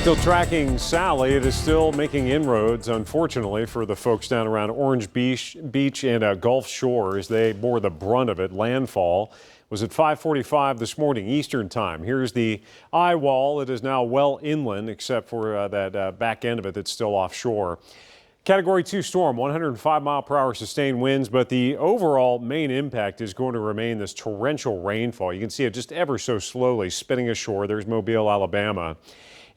Still tracking Sally. It is still making inroads, unfortunately, for the folks down around Orange Beach and Gulf Shores. They bore the brunt of it. Landfall was at 5:45 this morning Eastern time. Here's the eye wall. It is now well inland, except for that back end of it that's still offshore. Category 2 storm, 105-mile-per-hour sustained winds, but the overall main impact is going to remain this torrential rainfall. You can see it just ever so slowly spinning ashore. There's Mobile, Alabama.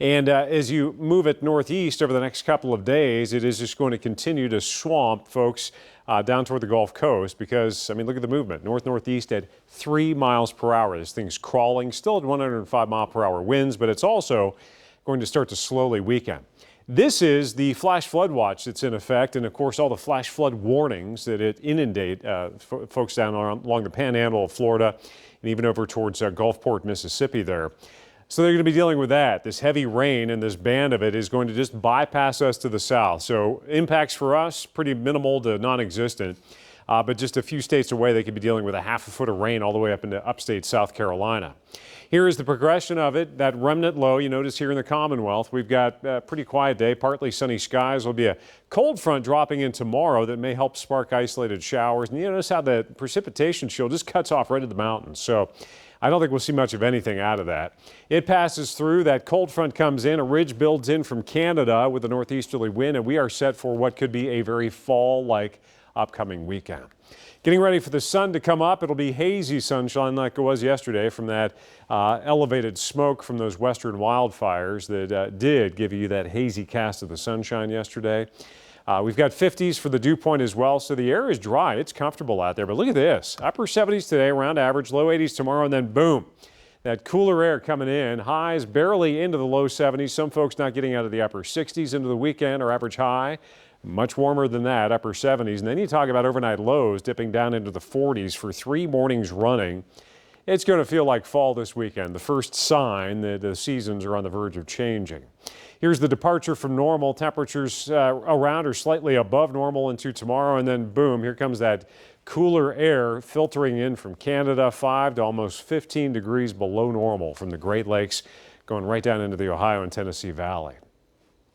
And as you move it northeast over the next couple of days, it is just going to continue to swamp folks down toward the Gulf Coast because, I mean, look at the movement. North-northeast at 3 miles per hour. This thing's crawling, still at 105-mile-per-hour winds, but it's also going to start to slowly weaken. This is the flash flood watch that's in effect, and of course all the flash flood warnings that it inundate folks down along the panhandle of Florida and even over towards Gulfport, Mississippi there. So they're going to be dealing with that. This heavy rain and this band of it is going to just bypass us to the south. So impacts for us, pretty minimal to non-existent. But just a few states away, they could be dealing with a half a foot of rain all the way up into upstate South Carolina. Here is the progression of it, that remnant low you notice here in the Commonwealth. We've got a pretty quiet day, partly sunny skies. There'll be a cold front dropping in tomorrow that may help spark isolated showers. And you notice how the precipitation shield just cuts off right at the mountains. So I don't think we'll see much of anything out of that. It passes through, that cold front comes in, a ridge builds in from Canada with a northeasterly wind, and we are set for what could be a very fall-like upcoming weekend. Getting ready for the sun to come up. It'll be hazy sunshine like it was yesterday from that elevated smoke from those western wildfires that did give you that hazy cast of the sunshine yesterday. We've got 50s for the dew point as well, so the air is dry. It's comfortable out there, but look at this. Upper 70s today, around average, low 80s tomorrow, and then boom, that cooler air coming in. Highs barely into the low 70s. Some folks not getting out of the upper 60s into the weekend or average high. Much warmer than that, upper 70s. And then you talk about overnight lows dipping down into the 40s for 3 mornings running. It's going to feel like fall this weekend, the first sign that the seasons are on the verge of changing. Here's the departure from normal. Temperatures around or slightly above normal into tomorrow, and then boom, here comes that cooler air filtering in from Canada, 5 to almost 15 degrees below normal from the Great Lakes, going right down into the Ohio and Tennessee Valley.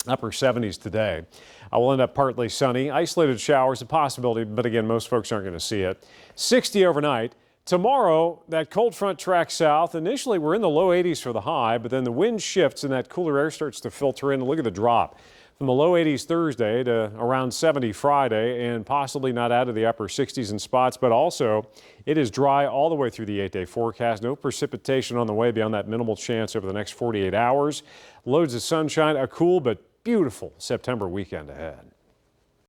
Upper 70s today. We'll end up partly sunny. Isolated showers, a possibility, but again, most folks aren't going to see it. 60 overnight. Tomorrow, that cold front tracks south. Initially, we're in the low 80s for the high, but then the wind shifts and that cooler air starts to filter in. Look at the drop from the low 80s Thursday to around 70 Friday, and possibly not out of the upper 60s in spots, but also it is dry all the way through the 8-day forecast. No precipitation on the way beyond that minimal chance over the next 48 hours. Loads of sunshine, a cool but beautiful September weekend ahead.